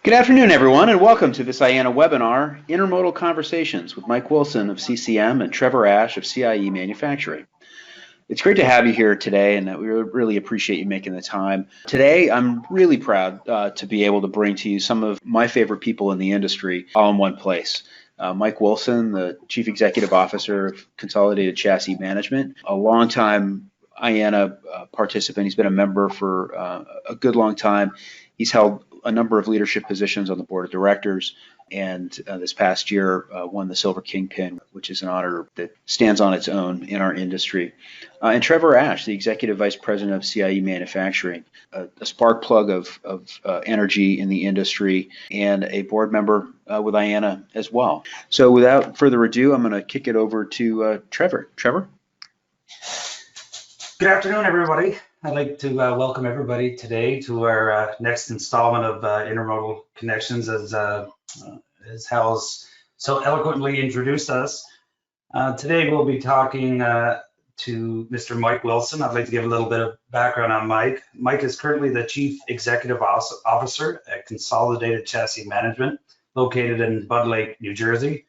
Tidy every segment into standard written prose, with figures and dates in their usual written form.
Good afternoon, everyone, and welcome to this IANA webinar, Intermodal Conversations with Mike Wilson of CCM and Trevor Ash of CIE Manufacturing. It's great to have you here today, and we really appreciate you making the time. Today, I'm really proud to be able to bring to you some of my favorite people in the industry all in one place. Mike Wilson, the Chief Executive Officer of Consolidated Chassis Management, a longtime IANA participant. He's been a member for a good long time. He's held a number of leadership positions on the board of directors, and this past year won the Silver Kingpin, which is an honor that stands on its own in our industry. And Trevor Ash, the Executive Vice President of CIE Manufacturing, a spark plug of energy in the industry, and a board member with IANA as well. So without further ado, I'm going to kick it over to Trevor. Trevor? Good afternoon, everybody. I'd like to welcome everybody today to our next installment of Intermodal Connections, as Hal's so eloquently introduced us. Today we'll be talking to Mr. Mike Wilson. I'd like to give a little bit of background on Mike. Mike is currently the Chief Executive Officer at Consolidated Chassis Management, located in Bud Lake, New Jersey.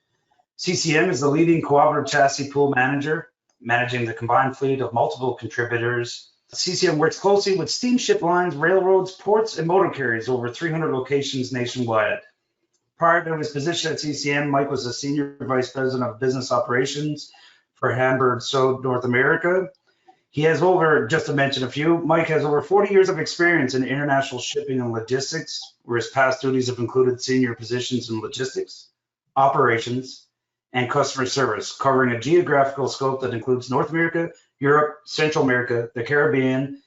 CCM is the leading cooperative chassis pool manager, managing the combined fleet of multiple contributors. CCM works closely with steamship lines, railroads, ports, and motor carriers over 300 locations nationwide. Prior to his position at CCM, Mike was the Senior Vice President of Business Operations for Hamburg Sode North America. He has just to mention a few, Mike has over 40 years of experience in international shipping and logistics, where his past duties have included senior positions in logistics, operations, and customer service, covering a geographical scope that includes North America, Europe, Central America, the Caribbean,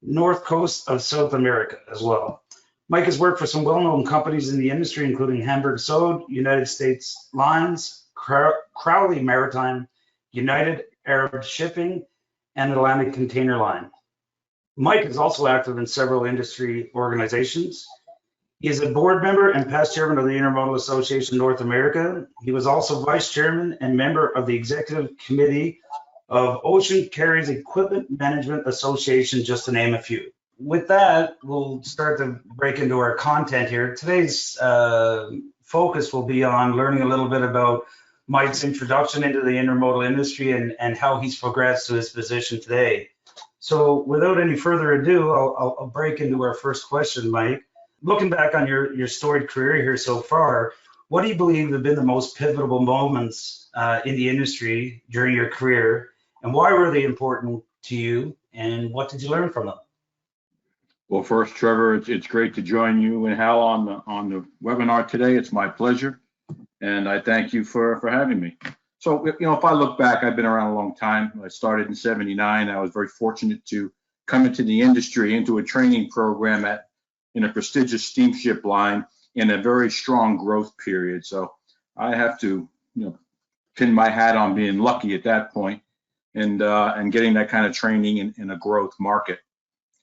north coast of South America as well. Mike has worked for some well-known companies in the industry, including Hamburg Sode, United States Lines, Crowley Maritime, United Arab Shipping, and Atlantic Container Line. Mike is also active in several industry organizations. He is a board member and past chairman of the Intermodal Association North America. He was also vice chairman and member of the executive committee of Ocean Carriers Equipment Management Association, just to name a few. With that, we'll start to break into our content here. Today's focus will be on learning a little bit about Mike's introduction into the intermodal industry and how he's progressed to his position today. So without any further ado, I'll break into our first question, Mike. Looking back on your storied career here so far, what do you believe have been the most pivotal moments in the industry during your career, and why were they important to you, and what did you learn from them? Well, first, Trevor, it's great to join you and Hal on the webinar today. It's my pleasure, and I thank you for having me. So, if I look back, I've been around a long time. I started in '79. I was very fortunate to come into the industry, into a training program in a prestigious steamship line in a very strong growth period. So I have to, pin my hat on being lucky at that point and getting that kind of training in a growth market.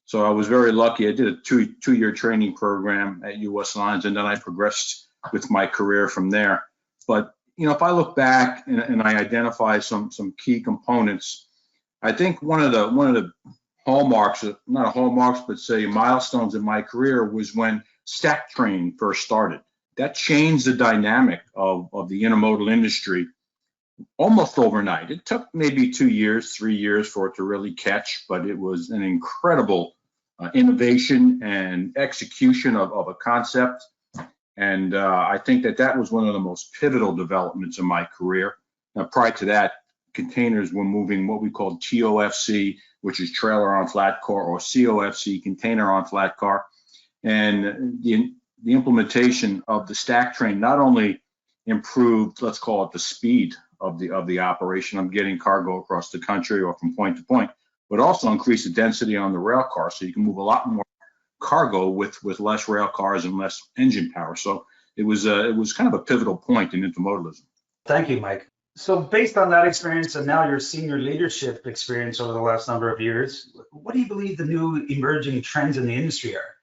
So I was very lucky. I did a two-year training program at U.S. Lines, and then I progressed with my career from there. But, if I look back and I identify some key components, I think one of the hallmarks, not hallmarks, but say milestones in my career was when stack train first started. That changed the dynamic of the intermodal industry almost overnight. It took maybe 2 years, 3 years for it to really catch, but it was an incredible innovation and execution of a concept. And I think that was one of the most pivotal developments in my career. Now, prior to that, containers were moving what we call TOFC, which is trailer on flat car, or COFC, container on flat car. And the implementation of the stack train not only improved, let's call it the speed of the operation of getting cargo across the country or from point to point, but also increased the density on the rail car, so you can move a lot more cargo with less rail cars and less engine power. So it was kind of a pivotal point in intermodalism. Thank you, Mike. So based on that experience and now your senior leadership experience over the last number of years, what do you believe the new emerging trends in the industry are?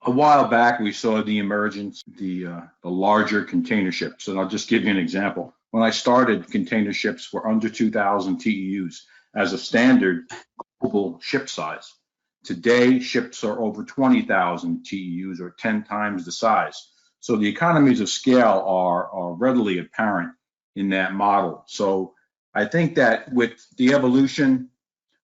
A while back, we saw the emergence, the larger container ships. And I'll just give you an example. When I started, container ships were under 2,000 TEUs as a standard global ship size. Today, ships are over 20,000 TEUs, or 10 times the size. So the economies of scale are readily apparent in that model. So I think that with the evolution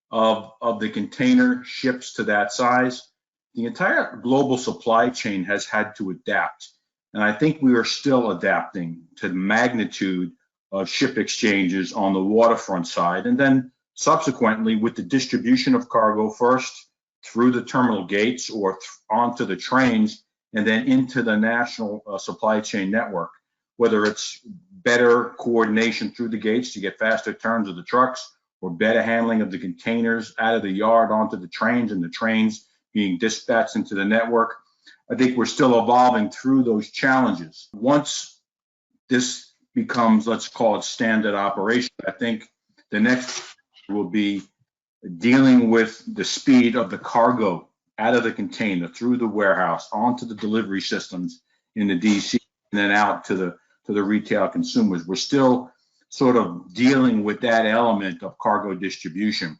of the container ships to that size, the entire global supply chain has had to adapt. And I think we are still adapting to the magnitude of ship exchanges on the waterfront side. And then subsequently with the distribution of cargo first through the terminal gates or onto the trains and then into the national supply chain network, whether it's better coordination through the gates to get faster turns of the trucks or better handling of the containers out of the yard onto the trains and the trains being dispatched into the network. I think we're still evolving through those challenges. Once this becomes, let's call it standard operation, I think the next will be dealing with the speed of the cargo out of the container through the warehouse onto the delivery systems in the DC and then out to the retail consumers. We're still sort of dealing with that element of cargo distribution.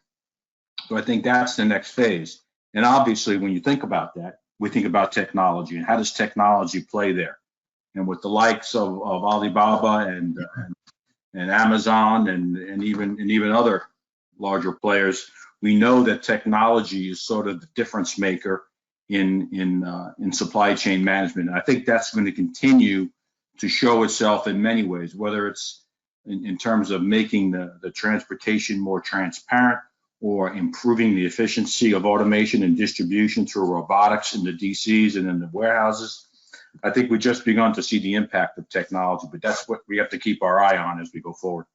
So I think that's the next phase. And obviously, when you think about that, we think about technology and how does technology play there? And with the likes of Alibaba and Amazon and even other larger players, we know that technology is sort of the difference maker in supply chain management. And I think that's going to continue to show itself in many ways, whether it's in terms of making the transportation more transparent or improving the efficiency of automation and distribution through robotics in the DCs and in the warehouses. I think we've just begun to see the impact of technology, but that's what we have to keep our eye on as we go forward.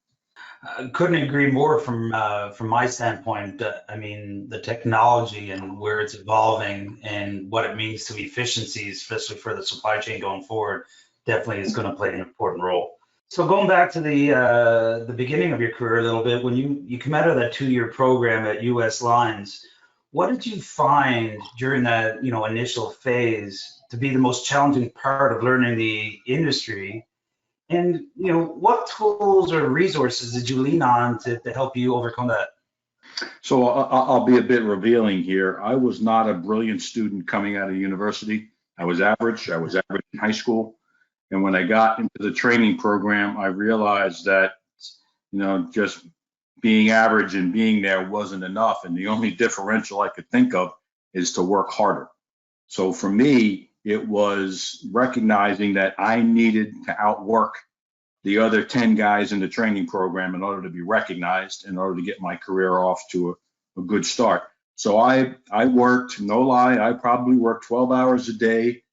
I couldn't agree more from my standpoint. I mean, the technology and where it's evolving and what it means to efficiencies, especially for the supply chain going forward, definitely is going to play an important role. So going back to the beginning of your career a little bit, when you come out of that 2-year program at US Lines, what did you find during that initial phase to be the most challenging part of learning the industry? And what tools or resources did you lean on to help you overcome that? So I'll be a bit revealing here. I was not a brilliant student coming out of university. I was average. I was average in high school. And when I got into the training program, I realized that, just being average and being there wasn't enough. And the only differential I could think of is to work harder. So for me, it was recognizing that I needed to outwork the other 10 guys in the training program in order to be recognized, in order to get my career off to a good start. So I worked, no lie, I probably worked 12 hours a day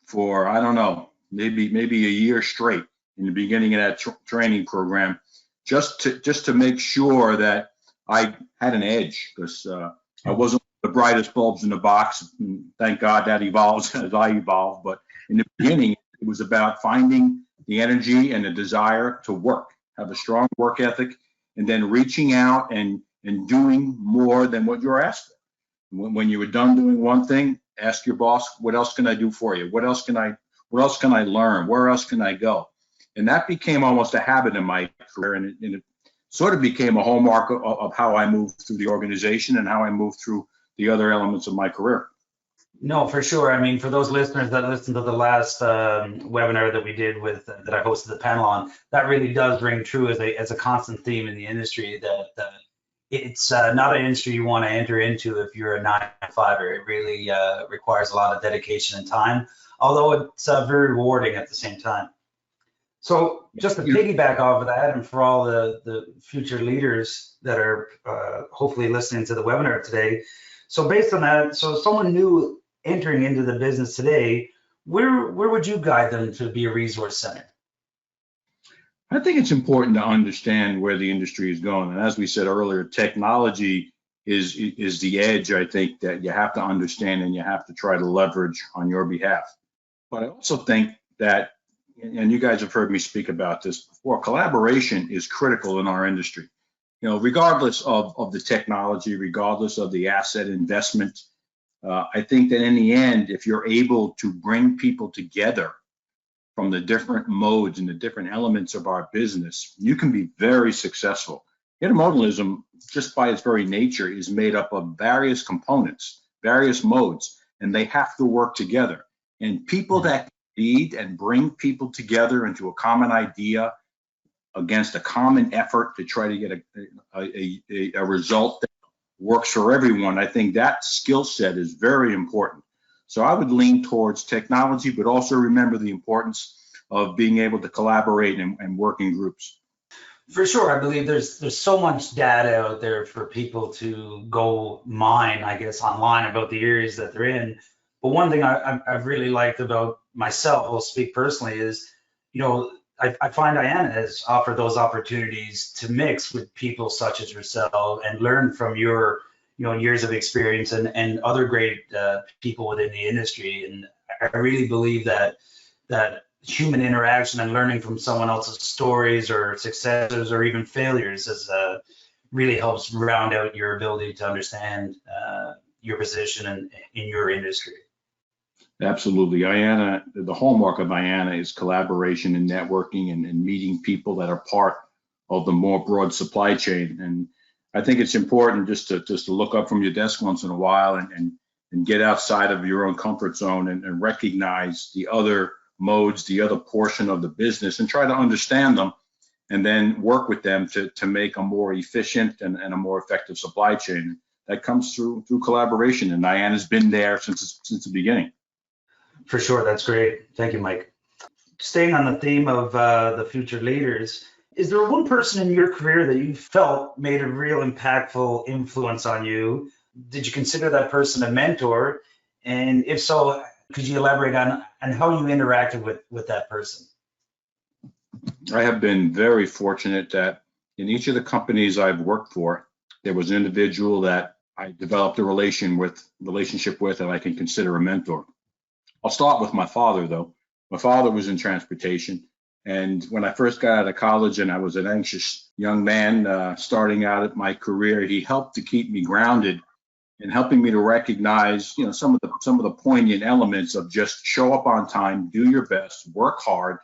for, I don't know, maybe a year straight in the beginning of that training program, just to make sure that I had an edge, because I wasn't the brightest bulbs in the box. Thank God that evolves as I evolve. But in the beginning, it was about finding the energy and the desire to work, have a strong work ethic, and then reaching out and doing more than what you're asked for. When you were done doing one thing, ask your boss, what else can I do for you? What else can I learn? Where else can I go? And that became almost a habit in my career, and it sort of became a hallmark of how I moved through the organization and how I moved through the other elements of my career. No, for sure. I mean, for those listeners that listened to the last webinar that we did that I hosted the panel on, that really does ring true as a constant theme in the industry, that it's not an industry you want to enter into if you're a 9-to-5er. It really requires a lot of dedication and time, although it's very rewarding at the same time. So just to piggyback off of that, and for all the future leaders that are hopefully listening to the webinar today, so based on that, so someone new entering into the business today, where would you guide them to be a resource center? I think it's important to understand where the industry is going. And as we said earlier, technology is the edge, I think, that you have to understand and you have to try to leverage on your behalf. But I also think that, and you guys have heard me speak about this before, collaboration is critical in our industry. Regardless of the technology, regardless of the asset investment, I think that in the end, if you're able to bring people together from the different modes and the different elements of our business, you can be very successful. Intermodalism, just by its very nature, is made up of various components, various modes, and they have to work together. And people that lead and bring people together into a common idea against a common effort to try to get a result that works for everyone. I think that skill set is very important. So I would lean towards technology, but also remember the importance of being able to collaborate and work in groups. For sure, I believe there's so much data out there for people to go mine, I guess, online about the areas that they're in. But one thing I've really liked about myself, I'll speak personally, is, I find IANA has offered those opportunities to mix with people such as yourself and learn from your, years of experience and other great people within the industry. And I really believe that human interaction and learning from someone else's stories or successes or even failures really helps round out your ability to understand your position in your industry. Absolutely. IANA, the hallmark of IANA is collaboration and networking and meeting people that are part of the more broad supply chain. And I think it's important just to look up from your desk once in a while and get outside of your own comfort zone and recognize the other modes, the other portion of the business, and try to understand them and then work with them to make a more efficient and a more effective supply chain. That comes through collaboration, and IANA's been there since the beginning. For sure, that's great. Thank you, Mike. Staying on the theme of the future leaders, is there one person in your career that you felt made a real impactful influence on you? Did you consider that person a mentor? And if so, could you elaborate on how you interacted with that person? I have been very fortunate that in each of the companies I've worked for, there was an individual that I developed a relationship with and I can consider a mentor. I'll start with my father, though. My father was in transportation. And when I first got out of college and I was an anxious young man starting out at my career, he helped to keep me grounded and helping me to recognize, some of the poignant elements of just show up on time, do your best, work hard,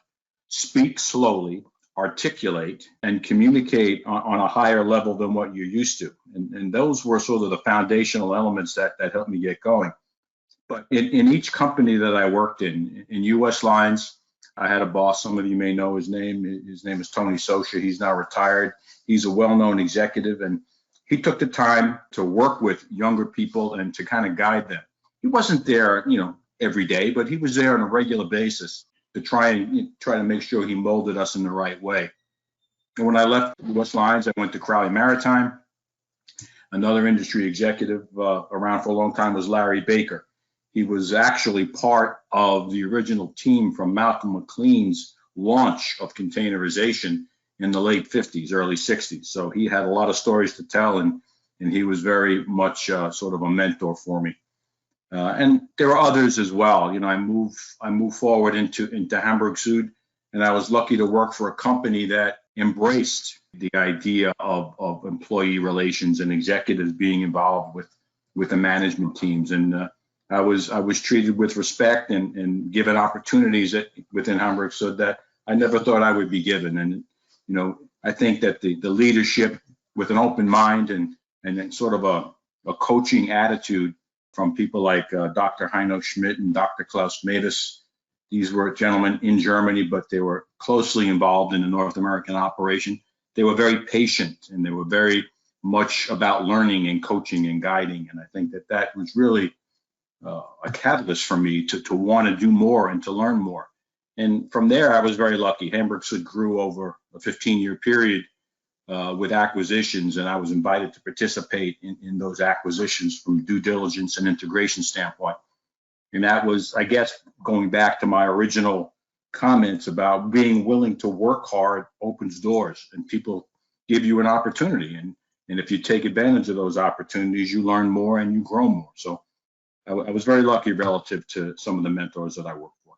speak slowly, articulate, and communicate on a higher level than what you're used to. And those were sort of the foundational elements that helped me get going. But in each company that I worked in U.S. Lines, I had a boss, some of you may know his name. His name is Tony Sosha. He's now retired. He's a well-known executive, and he took the time to work with younger people and to kind of guide them. He wasn't there, every day, but he was there on a regular basis to try to make sure he molded us in the right way. And when I left U.S. Lines, I went to Crowley Maritime. Another industry executive around for a long time was Larry Baker. He was actually part of the original team from Malcolm McLean's launch of containerization in the late 50s, early 60s. So he had a lot of stories to tell, and he was very much sort of a mentor for me. And there are others as well. I moved forward into Hamburg Süd, and I was lucky to work for a company that embraced the idea of employee relations and executives being involved with the management teams. And I was treated with respect and given opportunities within Hamburg Süd that I never thought I would be given. And I think that the leadership with an open mind and sort of a coaching attitude from people like Dr. Heino Schmidt and Dr. Klaus Mavis. These were gentlemen in Germany, but they were closely involved in the North American operation. They were very patient and they were very much about learning and coaching and guiding. And I think that was really a catalyst for me to want to do more and to learn more. And from there, I was very lucky. Hamburg Süd grew over a 15-year period with acquisitions, and I was invited to participate in those acquisitions from due diligence and integration standpoint. And that was, I guess, going back to my original comments about being willing to work hard opens doors, and people give you an opportunity. And if you take advantage of those opportunities, you learn more and you grow more. So I was very lucky relative to some of the mentors that I worked for.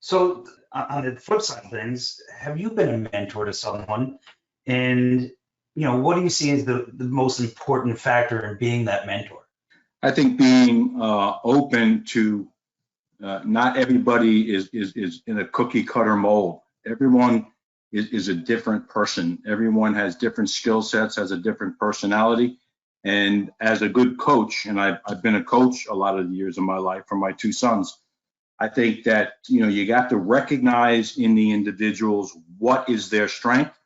So on the flip side of things, have you been a mentor to someone? And, what do you see as the most important factor in being that mentor? I think being open to not everybody is in a cookie cutter mold. Everyone is a different person. Everyone has different skill sets, has a different personality. And as a good coach, and I've been a coach a lot of the years of my life for my two sons, I think that, you got to recognize in the individuals what is their strength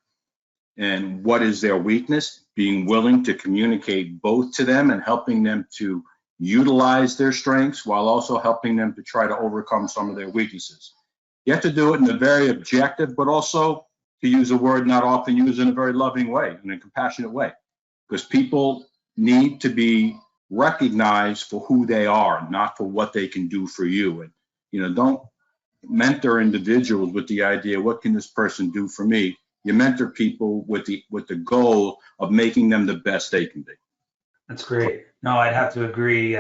and what is their weakness, being willing to communicate both to them and helping them to utilize their strengths while also helping them to try to overcome some of their weaknesses. You have to do it in a very objective, but also, to use a word not often used, in a very loving way, in a compassionate way, because people need to be recognized for who they are, not for what they can do for you. And, don't mentor individuals with the idea, what can this person do for me? You mentor people with the goal of making them the best they can be. That's great. No, I'd have to agree.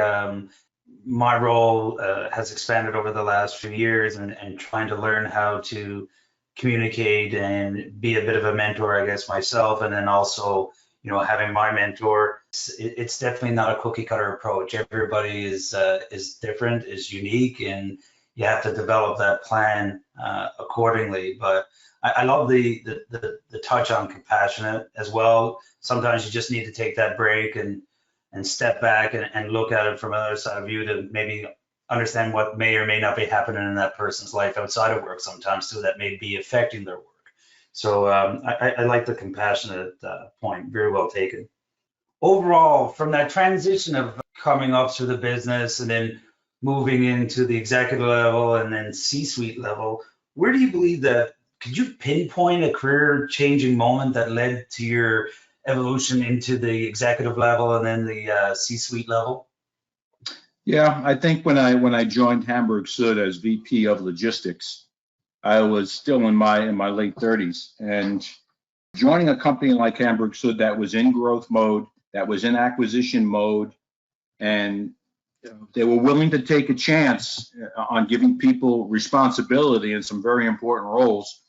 My role has expanded over the last few years, and trying to learn how to communicate and be a bit of a mentor, I guess, myself, and then also, having my mentor. It's definitely not a cookie cutter approach. Everybody is different, is unique, and you have to develop that plan accordingly. But I love the touch on compassionate as well. Sometimes you just need to take that break and step back and look at it from another side of view to maybe understand what may or may not be happening in that person's life outside of work sometimes too, that may be affecting their work. So I like the compassionate point. Very well taken. Overall, from that transition of coming up through the business and then moving into the executive level and then C-suite level, where do you believe that, could you pinpoint a career changing moment that led to your evolution into the executive level and then the C-suite level? Yeah, I think when I joined Hamburg Süd as VP of Logistics, I was still in my late 30s, and joining a company like Hamburg Süd that was in growth mode, that was in acquisition mode, and they were willing to take a chance on giving people responsibility in some very important roles.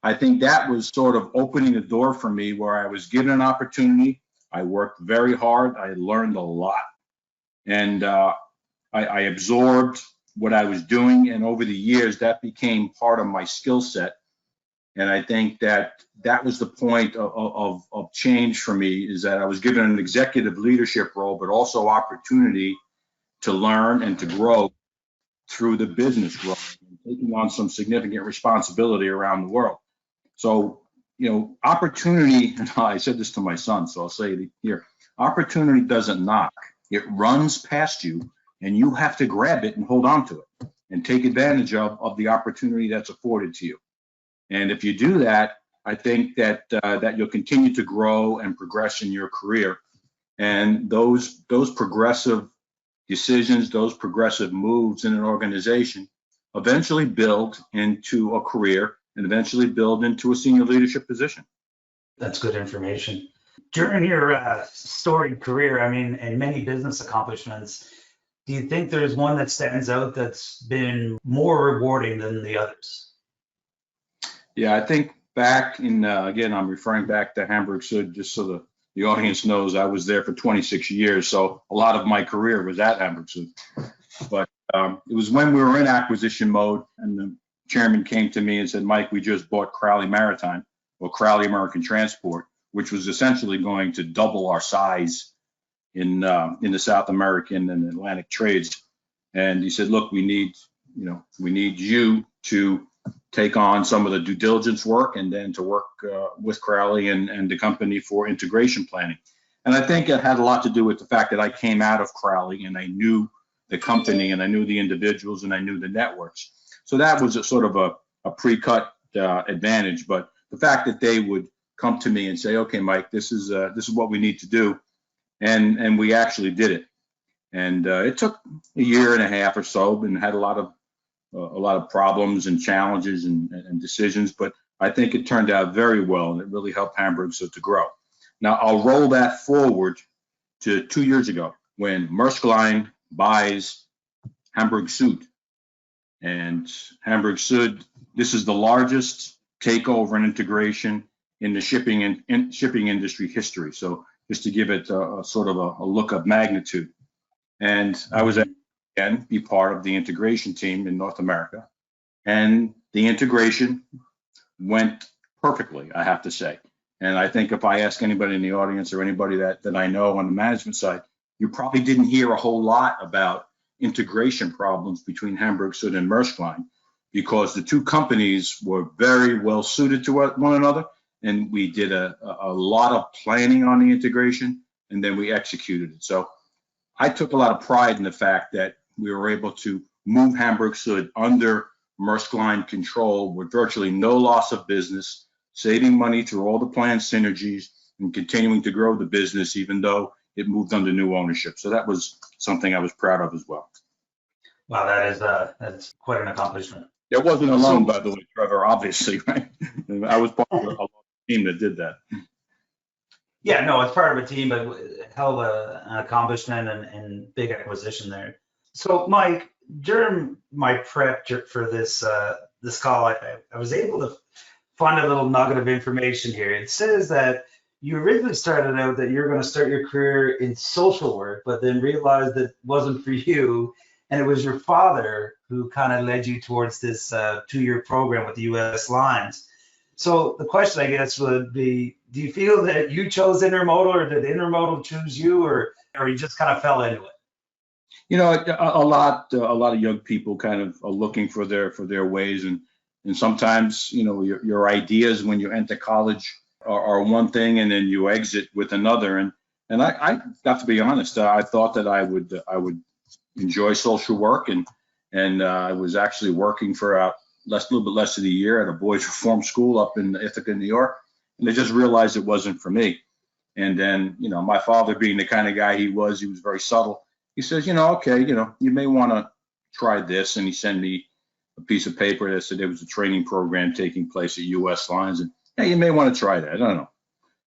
I think that was sort of opening the door for me, where I was given an opportunity. I worked very hard. I learned a lot, and I absorbed what I was doing. And over the years, that became part of my skill set. And I think that was the point of change for me, is that I was given an executive leadership role, but also opportunity to learn and to grow through the business growth, and taking on some significant responsibility around the world. So, opportunity, and I said this to my son, so I'll say it here, opportunity doesn't knock. It runs past you, and you have to grab it and hold on to it and take advantage of the opportunity that's afforded to you. And if you do that, I think that you'll continue to grow and progress in your career. And those progressive decisions, those progressive moves in an organization eventually build into a career and eventually build into a senior leadership position. That's good information. During your storied career, and many business accomplishments, do you think there's one that stands out that's been more rewarding than the others? Yeah, I think back in, again, I'm referring back to Hamburg Süd, just so the audience knows I was there for 26 years. So a lot of my career was at Hamburg Süd. But it was when we were in acquisition mode, and the chairman came to me and said, Mike, we just bought Crowley Maritime, or Crowley American Transport, which was essentially going to double our size in the South American and Atlantic trades. And he said, look, we need you to take on some of the due diligence work, and then to work with Crowley and the company for integration planning. And I think it had a lot to do with the fact that I came out of Crowley and I knew the company and I knew the individuals and I knew the networks. So that was a sort of a pre-cut advantage. But the fact that they would come to me and say, okay, Mike, this is what we need to do. And we actually did it. And it took a year and a half or so, and had a lot of problems and challenges and decisions, but I think it turned out very well, and it really helped Hamburg Süd to grow. Now I'll roll that forward to 2 years ago, when Maersk Line buys Hamburg Süd. And Hamburg Süd, this is the largest takeover and integration in the shipping industry history. So just to give it a sort of a look of magnitude. And I was again be part of the integration team in North America, and the integration went perfectly, I have to say. And I think if I ask anybody in the audience or anybody that I know on the management side, you probably didn't hear a whole lot about integration problems between Hamburg Süd and Maersk Line, because the two companies were very well suited to one another. And we did a lot of planning on the integration, and then we executed it. So I took a lot of pride in the fact that we were able to move Hamburg Süd under Maersk Line control with virtually no loss of business, saving money through all the planned synergies and continuing to grow the business, even though it moved under new ownership. So that was something I was proud of as well. Wow, that's quite an accomplishment. It wasn't alone, by the way, Trevor, obviously, right? I was part of a team that did that. Yeah, no, it's part of a team, but hell of an accomplishment and big acquisition there. So, Mike, during my prep for this call, I was able to find a little nugget of information here. It says that you originally started out that you're going to start your career in social work, but then realized that it wasn't for you, and it was your father who kind of led you towards this 2-year program with the U.S. Lines. So the question, I guess, would be, do you feel that you chose Intermodal, or did Intermodal choose you, or you just kind of fell into it? You know, a lot of young people kind of are looking for their ways, and sometimes, you know, your ideas when you enter college are one thing, and then you exit with another. And I have to be honest, I thought that I would enjoy social work, and I was actually working for a little bit less than a year at a boys' reform school up in Ithaca, New York, and I just realized it wasn't for me. And then, you know, my father, being the kind of guy he was very subtle. He says, you know, okay, you know, you may want to try this, and he sent me a piece of paper that said there was a training program taking place at U.S. Lines, and hey, you may want to try that. I don't know.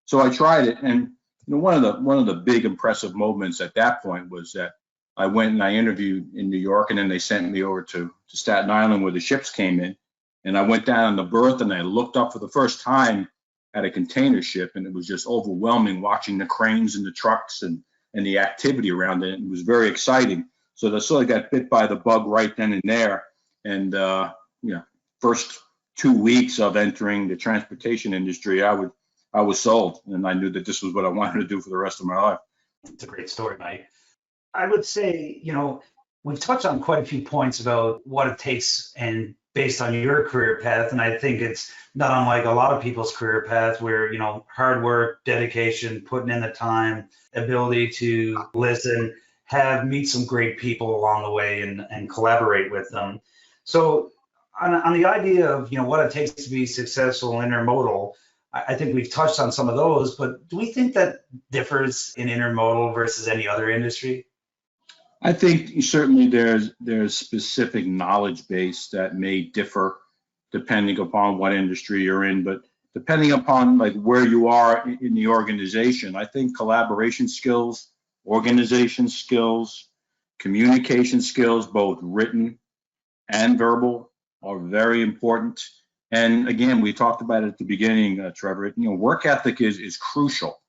So I tried it, and you know, one of the big impressive moments at that point was that I went and I interviewed in New York, and then they sent me over to Staten Island where the ships came in, and I went down on the berth and I looked up for the first time at a container ship, and it was just overwhelming watching the cranes and the trucks and the activity around it. It was very exciting. So I sort of got bit by the bug right then and there. And you know, first 2 weeks of entering the transportation industry, I was sold, and I knew that this was what I wanted to do for the rest of my life. It's a great story, Mike. I would say, you know, we've touched on quite a few points about what it takes and based on your career path. And I think it's not unlike a lot of people's career path where, you know, hard work, dedication, putting in the time, ability to listen, meet some great people along the way and collaborate with them. So on the idea of, you know, what it takes to be successful in intermodal, I think we've touched on some of those, but do we think that differs in intermodal versus any other industry? I think certainly there's specific knowledge base that may differ depending upon what industry you're in, but depending upon like where you are in the organization, I think collaboration skills, organization skills, communication skills, both written and verbal, are very important. And again, we talked about it at the beginning, Trevor. You know, work ethic is crucial.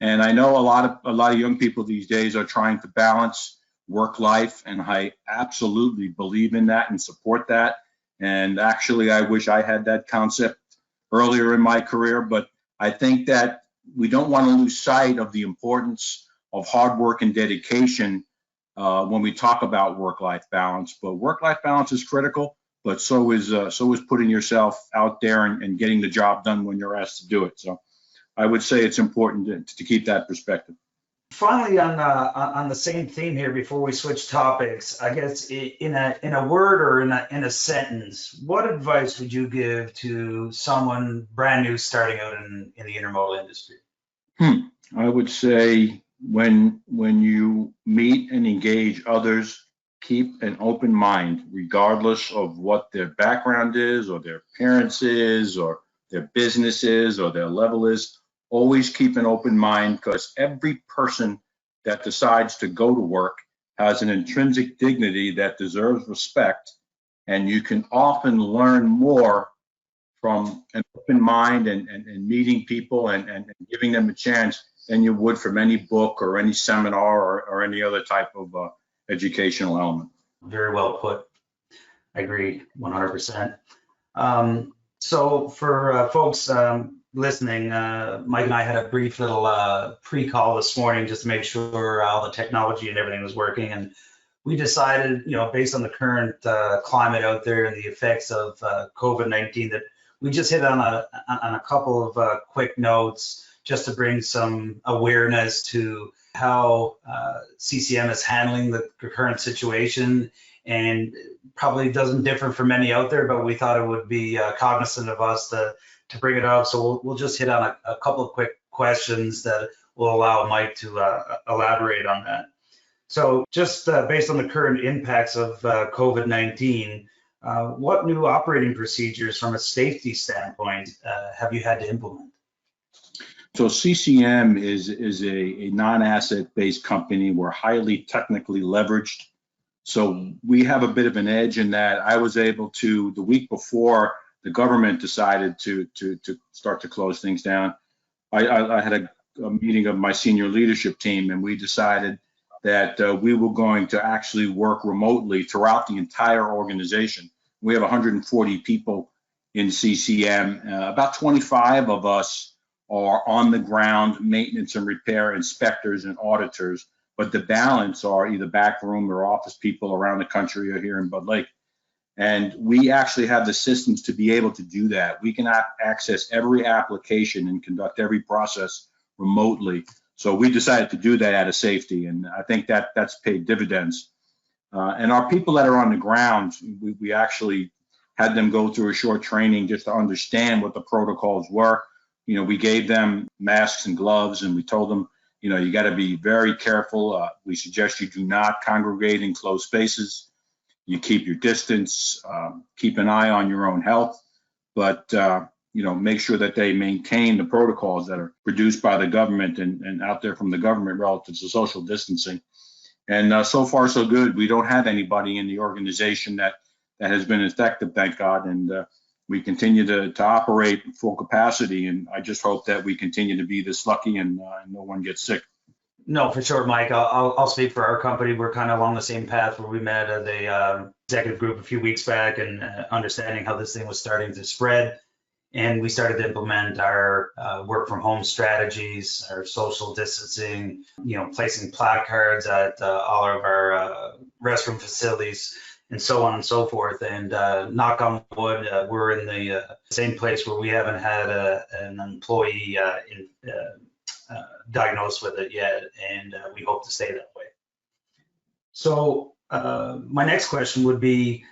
And I know a lot of young people these days are trying to balance work life, and I absolutely believe in that and support that. And actually, I wish I had that concept earlier in my career, but I think that we don't want to lose sight of the importance of hard work and dedication when we talk about work-life balance. But work-life balance is critical, but so is putting yourself out there and getting the job done when you're asked to do it. So I would say it's important to keep that perspective. Finally, on the same theme here, before we switch topics, I guess in a word or in a sentence, what advice would you give to someone brand new starting out in the intermodal industry? I would say when you meet and engage others, keep an open mind, regardless of what their background is, or their appearance is, or their business is, or their level is. Always keep an open mind, because every person that decides to go to work has an intrinsic dignity that deserves respect. And you can often learn more from an open mind and meeting people and giving them a chance than you would from any book or any seminar or any other type of educational element. Very well put. I agree 100%. So for folks listening, Mike and I had a brief little pre-call this morning just to make sure all the technology and everything was working. And we decided, based on the current climate out there and the effects of COVID-19, that we just hit on a couple of quick notes just to bring some awareness to how CCM is handling the current situation, and probably doesn't differ from many out there, but we thought it would be cognizant of us to bring it up. So we'll just hit on a couple of quick questions that will allow Mike to elaborate on that. So just based on the current impacts of COVID-19, what new operating procedures from a safety standpoint have you had to implement? So CCM is a non-asset-based company. We're highly technically leveraged. So we have a bit of an edge in that I was able to, the week before the government decided to start to close things down, I had a meeting of my senior leadership team, and we decided that we were going to actually work remotely throughout the entire organization. We have 140 people in CCM. About 25 of us are on the ground maintenance and repair inspectors and auditors, but the balance are either back room or office people around the country or here in Bud Lake. And we actually have the systems to be able to do that. We can access every application and conduct every process remotely. So we decided to do that out of safety, and I think that's paid dividends. And our people that are on the ground, we actually had them go through a short training just to understand what the protocols were. We gave them masks and gloves, and we told them, you got to be very careful. We suggest you do not congregate in closed spaces. You keep your distance, keep an eye on your own health, but make sure that they maintain the protocols that are produced by the government and out there from the government relative to social distancing. And so far, so good. We don't have anybody in the organization that has been infected, thank God. And we continue to operate full capacity. And I just hope that we continue to be this lucky and no one gets sick. No, for sure, Mike. I'll speak for our company. We're kind of along the same path where we met as a executive group a few weeks back and understanding how this thing was starting to spread. And we started to implement our work from home strategies, our social distancing, placing placards at all of our restroom facilities and so on and so forth. And knock on wood, we're in the same place where we haven't had an employee diagnosed with it yet, and we hope to stay that way. So my next question would be,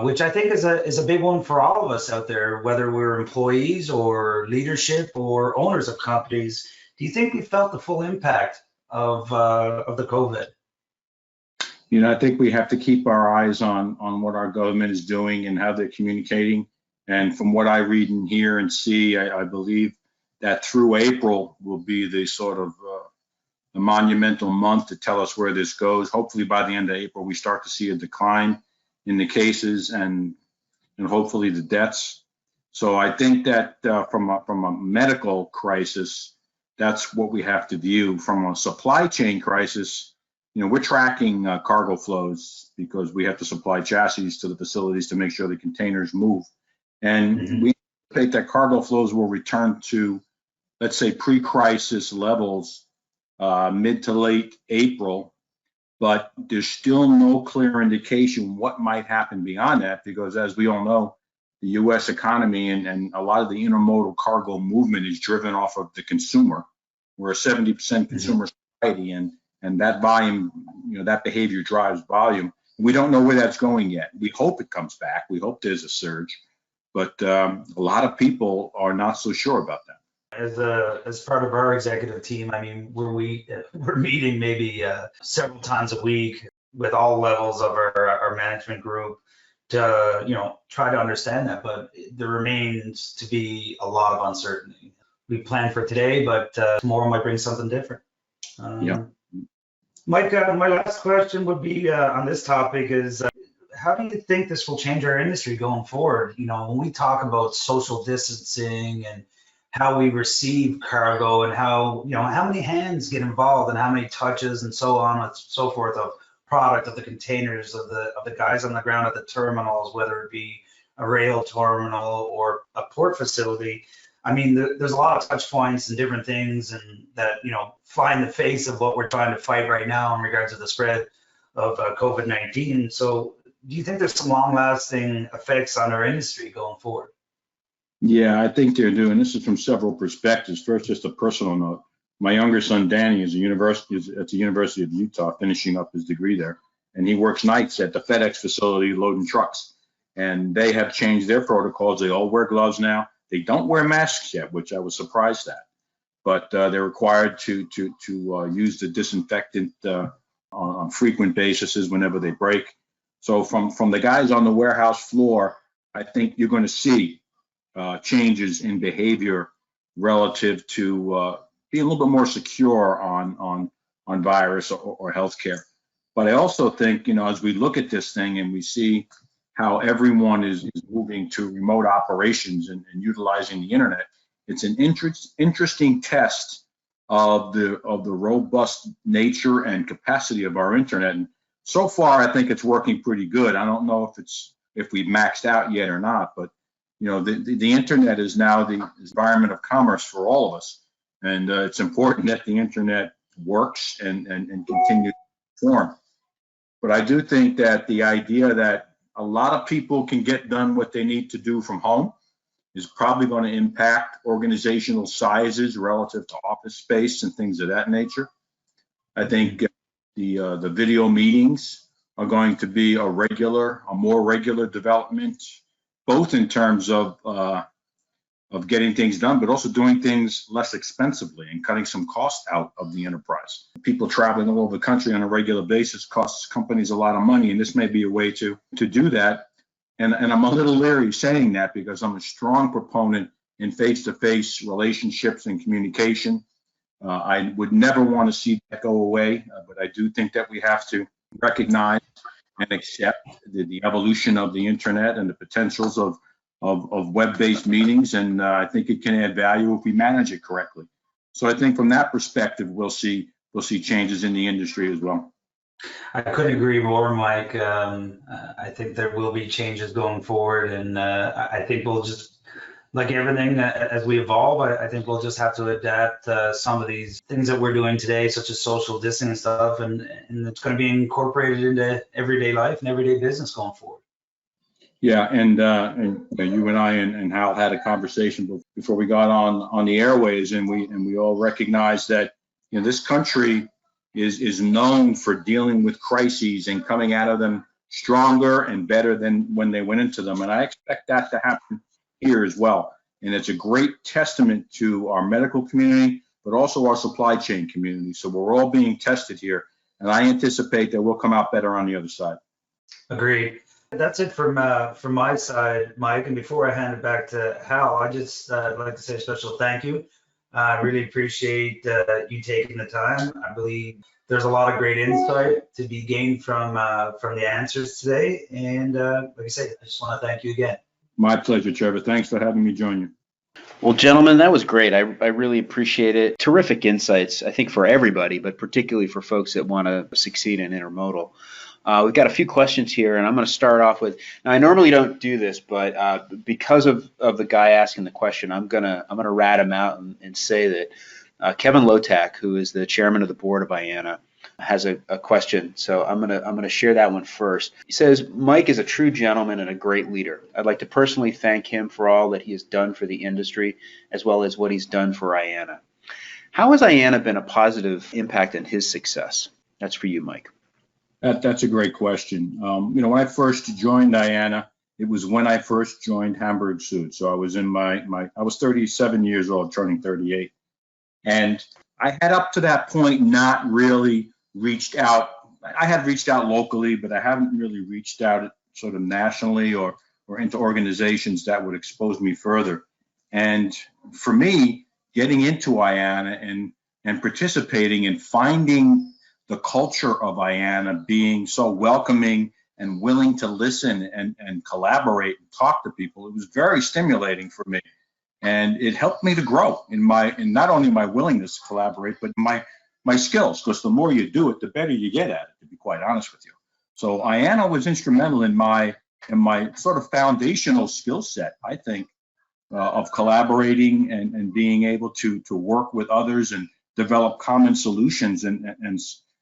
which I think is a big one for all of us out there, whether we're employees or leadership or owners of companies. Do you think we felt the full impact of the COVID? I think we have to keep our eyes on what our government is doing and how they're communicating. And from what I read and hear and see, I believe that through April will be the sort of the monumental month to tell us where this goes. Hopefully by the end of April, we start to see a decline in the cases and hopefully the deaths. So I think that from a medical crisis, that's what we have to view. From a supply chain crisis, we're tracking cargo flows because we have to supply chassis to the facilities to make sure the containers move. And we anticipate that cargo flows will return to, let's say, pre-crisis levels mid to late April. But there's still no clear indication what might happen beyond that, because as we all know, the U.S. economy and a lot of the intermodal cargo movement is driven off of the consumer. We're a 70% consumer society, and that volume, that behavior drives volume. We don't know where that's going yet. We hope it comes back. We hope there's a surge, but a lot of people are not so sure about that. As part of our executive team, I mean, we're meeting maybe several times a week with all levels of our management group to try to understand that, but there remains to be a lot of uncertainty. We plan for today, but tomorrow might bring something different. Mike, my last question would be on this topic is, how do you think this will change our industry going forward? When we talk about social distancing and how we receive cargo and how many hands get involved and how many touches and so on and so forth of product, of the containers, of the guys on the ground at the terminals, whether it be a rail terminal or a port facility. I mean, there's a lot of touch points and different things and that, fly in the face of what we're trying to fight right now in regards to the spread of COVID-19. So do you think there's some long-lasting effects on our industry going forward? Yeah, I think they're doing. This is from several perspectives. First, just a personal note. My younger son, Danny, is at the University of Utah, finishing up his degree there. And he works nights at the FedEx facility loading trucks. And they have changed their protocols. They all wear gloves now. They don't wear masks yet, which I was surprised at. But they're required to use the disinfectant on frequent basis whenever they break. So from the guys on the warehouse floor, I think you're going to see changes in behavior relative to being a little bit more secure on virus or healthcare. But I also think, as we look at this thing and we see how everyone is moving to remote operations and utilizing the internet, it's an interesting test of the robust nature and capacity of our internet. And so far, I think it's working pretty good. I don't know if we've maxed out yet or not, but the internet is now the environment of commerce for all of us, and it's important that the internet works and continues to form. But I do think that the idea that a lot of people can get done what they need to do from home is probably going to impact organizational sizes relative to office space and things of that nature. I think the video meetings are going to be a more regular development, both in terms of getting things done, but also doing things less expensively and cutting some cost out of the enterprise. People traveling all over the country on a regular basis costs companies a lot of money, and this may be a way to do that. And I'm a little leery saying that because I'm a strong proponent in face-to-face relationships and communication. I would never want to see that go away, but I do think that we have to recognize and accept the evolution of the internet and the potentials of web-based meetings, and I think it can add value if we manage it correctly. So I think from that perspective, we'll see changes in the industry as well. I couldn't agree more, Mike. I think there will be changes going forward, and I think we'll just, like everything, as we evolve, I think we'll just have to adapt some of these things that we're doing today, such as social distancing and stuff, and it's going to be incorporated into everyday life and everyday business going forward. Yeah, and you and I and Hal had a conversation before we got on the airways, and we all recognized that this country is known for dealing with crises and coming out of them stronger and better than when they went into them, and I expect that to happen here as well. And it's a great testament to our medical community, but also our supply chain community. So we're all being tested here, and I anticipate that we'll come out better on the other side. Agreed. That's it from my side, Mike. And before I hand it back to Hal, I just like to say a special thank you. I really appreciate you taking the time. I believe there's a lot of great insight to be gained from the answers today. And like I said, I just want to thank you again. My pleasure, Trevor. Thanks for having me join you. Well, gentlemen, that was great. I really appreciate it. Terrific insights, I think, for everybody, but particularly for folks that want to succeed in intermodal. We've got a few questions here, and I'm going to start off with. Now, I normally don't do this, but because of the guy asking the question, I'm gonna rat him out and say that Kevin Lotak, who is the chairman of the board of IANA, has a question. So I'm gonna share that one first. He says, Mike is a true gentleman and a great leader. I'd like to personally thank him for all that he has done for the industry, as well as what he's done for IANA. How has IANA been a positive impact in his success? That's for you, Mike. That's a great question. When I first joined IANA, it was when I first joined Hamburg Süd. So I was I was 37 years old, turning 38. And I had up to that point not really reached out. I had reached out locally, but I haven't really reached out sort of nationally or into organizations that would expose me further. And for me, getting into IANA and participating and finding the culture of IANA being so welcoming and willing to listen and collaborate and talk to people, it was very stimulating for me. And it helped me to grow in not only my willingness to collaborate, but my skills, because the more you do it, the better you get at it, to be quite honest with you. So IANA was instrumental in my sort of foundational skill set, I think, of collaborating and being able to work with others and develop common solutions and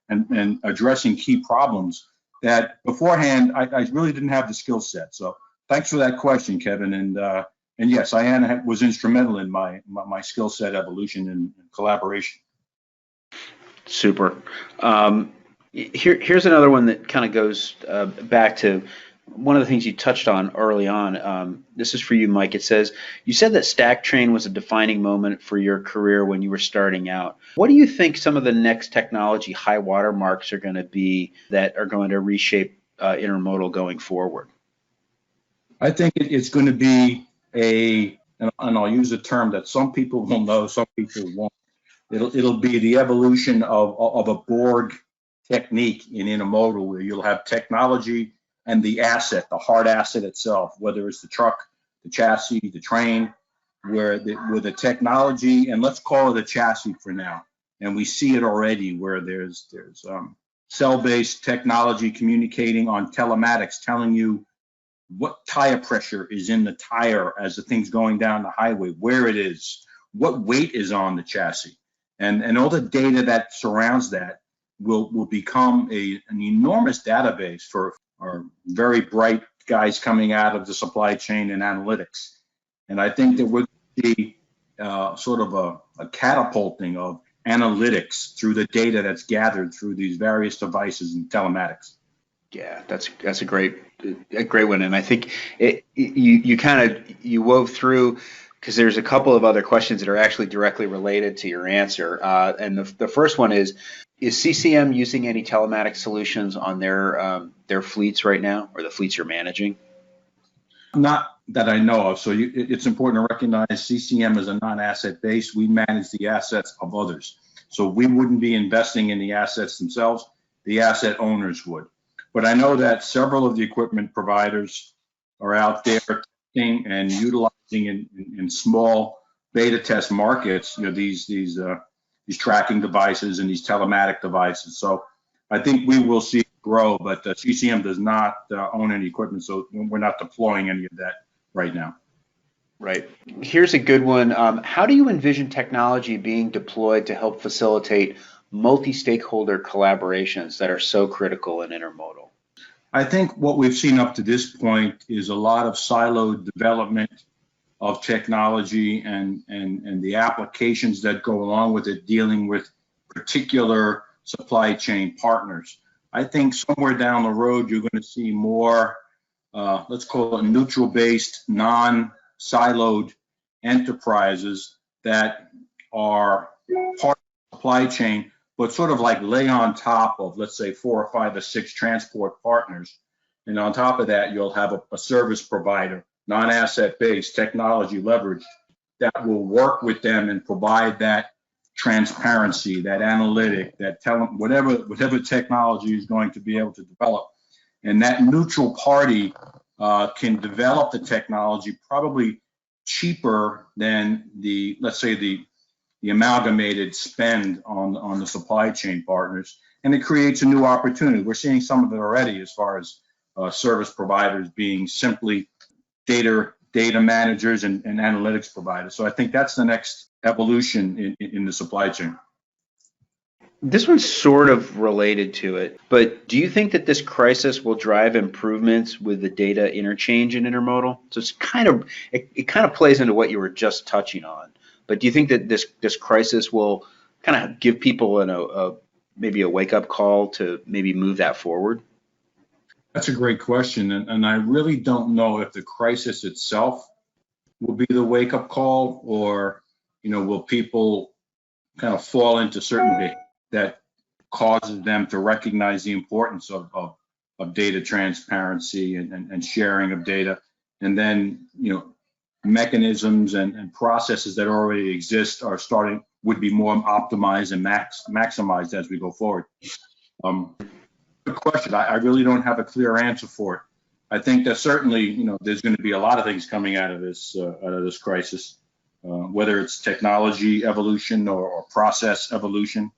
and addressing key problems that beforehand I really didn't have the skill set. So thanks for that question, Kevin. And yes, IANA was instrumental in my skill set evolution and collaboration. Super. Here's another one that kind of goes back to one of the things you touched on early on. This is for you, Mike. It says, you said that Stack Train was a defining moment for your career when you were starting out. What do you think some of the next technology high water marks are going to be that are going to reshape intermodal going forward? I think it's going to be and I'll use a term that some people will know, some people won't. It'll be the evolution of a Borg technique in intermodal, where you'll have technology and the asset, the hard asset itself, whether it's the truck, the chassis, the train, where the technology, and let's call it a chassis for now. And we see it already where there's cell-based technology communicating on telematics, telling you what tire pressure is in the tire as the thing's going down the highway, where it is, what weight is on the chassis. And all the data that surrounds that will become an enormous database for our very bright guys coming out of the supply chain and analytics. And I think that we're going to see sort of a catapulting of analytics through the data that's gathered through these various devices and telematics. Yeah, that's a great one, and I think you wove through, because there's a couple of other questions that are actually directly related to your answer. And the first one is CCM using any telematics solutions on their fleets right now, or the fleets you're managing? Not that I know of. So it's important to recognize CCM is a non-asset base. We manage the assets of others. So we wouldn't be investing in the assets themselves. The asset owners would. But I know that several of the equipment providers are out there testing and utilizing in small beta test markets, these tracking devices and these telematic devices. So I think we will see it grow, but CCM does not own any equipment, so we're not deploying any of that right now. Right. Here's a good one. How do you envision technology being deployed to help facilitate multi-stakeholder collaborations that are so critical in intermodal? I think what we've seen up to this point is a lot of siloed development of technology and the applications that go along with it, dealing with particular supply chain partners. I think somewhere down the road, you're going to see more, let's call it neutral-based, non-siloed enterprises that are part of the supply chain, but sort of like lay on top of, let's say, 4 or 5 or 6 transport partners. And on top of that, you'll have a service provider, non-asset based, technology leverage, that will work with them and provide that transparency, that analytic, that whatever technology is going to be able to develop. And that neutral party can develop the technology probably cheaper than let's say the amalgamated spend on the supply chain partners. And it creates a new opportunity. We're seeing some of it already, as far as service providers being simply data managers and analytics providers. So I think that's the next evolution in the supply chain. This one's sort of related to it, but do you think that this crisis will drive improvements with the data interchange in intermodal? So it kind of plays into what you were just touching on. But do you think that this crisis will kind of give people maybe a wake up call to maybe move that forward? That's a great question, and I really don't know if the crisis itself will be the wake up call, or will people kind of fall into certain behavior that causes them to recognize the importance of data transparency and sharing of data, and then mechanisms and processes that already exist would be more optimized and maximized as we go forward. Good question. I really don't have a clear answer for it. I think that certainly there's going to be a lot of things coming out of this crisis, whether it's technology evolution or process evolution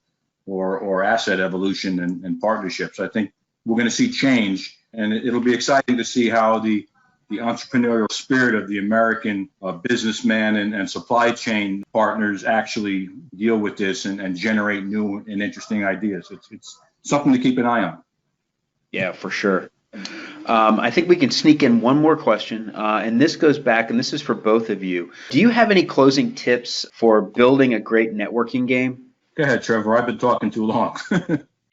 or asset evolution and partnerships. I think we're going to see change, and it'll be exciting to see how the entrepreneurial spirit of the American businessman and supply chain partners actually deal with this and generate new and interesting ideas. something to keep an eye on. Yeah, for sure. I think we can sneak in one more question, and this goes back, and this is for both of you. Do you have any closing tips for building a great networking game? Go ahead, Trevor. I've been talking too long.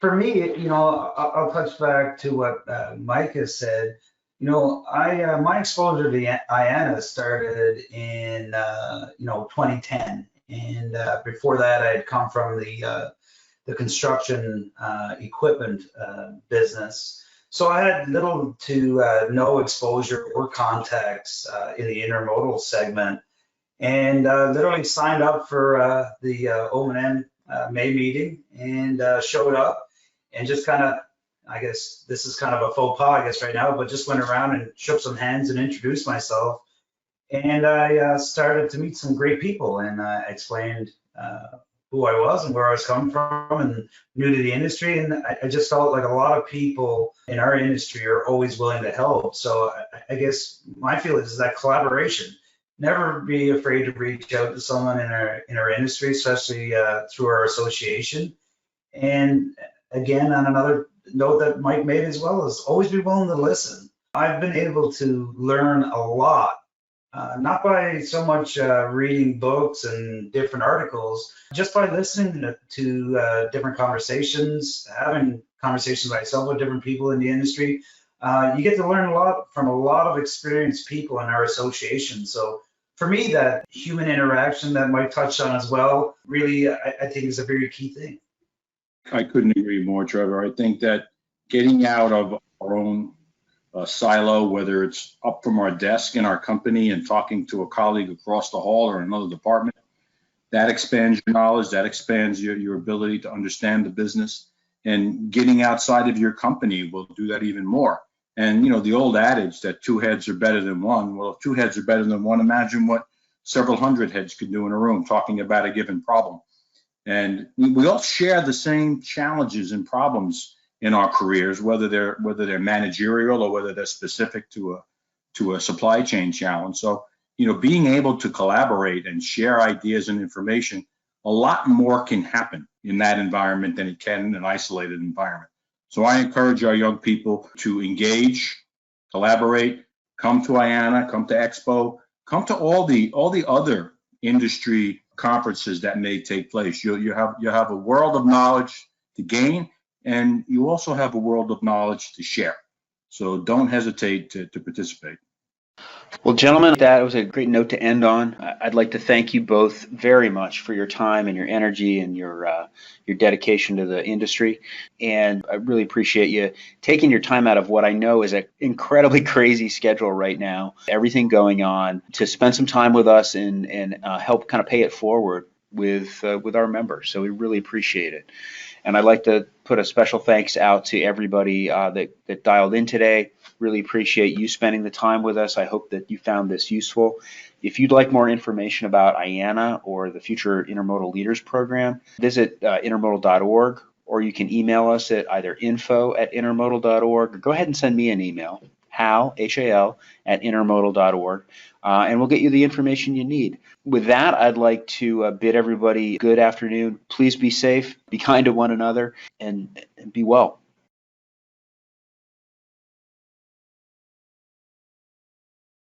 For me, I'll touch back to what Mike has said. My exposure to IANA started in 2010, and before that, I had come from the construction equipment business. So I had little to no exposure or contacts in the intermodal segment, and literally signed up for the O&M May meeting and showed up and just kind of, I guess this is kind of a faux pas, I guess right now, but just went around and shook some hands and introduced myself. And I started to meet some great people, and I explained who I was and where I was coming from and new to the industry. And I just felt like a lot of people in our industry are always willing to help. So I guess my feeling is that collaboration. Never be afraid to reach out to someone in our industry, especially through our association. And again, on another note that Mike made as well, is always be willing to listen. I've been able to learn a lot, not by so much reading books and different articles, just by listening to different conversations, having conversations myself with different people in the industry. You get to learn a lot from a lot of experienced people in our association. So for me, that human interaction that Mike touched on as well, really, I think is a very key thing. I couldn't agree more, Trevor. I think that getting out of our own silo, whether it's up from our desk in our company and talking to a colleague across the hall or another department, that expands your knowledge, that expands your ability to understand the business. And getting outside of your company will do that even more. And, the old adage that two heads are better than one. Well, if two heads are better than one, imagine what several hundred heads could do in a room talking about a given problem. And we all share the same challenges and problems in our careers, whether they're managerial or whether they're specific to a supply chain challenge. So, being able to collaborate and share ideas and information, a lot more can happen in that environment than it can in an isolated environment. So I encourage our young people to engage, collaborate, come to IANA, come to Expo, come to all the other industry conferences that may take place. You have a world of knowledge to gain, and you also have a world of knowledge to share. So don't hesitate to participate. Well, gentlemen, that was a great note to end on. I'd like to thank you both very much for your time and your energy and your dedication to the industry. And I really appreciate you taking your time out of what I know is an incredibly crazy schedule right now, everything going on, to spend some time with us and help kind of pay it forward with our members. So we really appreciate it. And I'd like to put a special thanks out to everybody that dialed in today. Really appreciate you spending the time with us. I hope that you found this useful. If you'd like more information about IANA or the Future Intermodal Leaders Program, visit intermodal.org, or you can email us at either info@intermodal.org, or go ahead and send me an email, Hal, H-A-L, @intermodal.org, and we'll get you the information you need. With that, I'd like to bid everybody good afternoon. Please be safe, be kind to one another, and be well.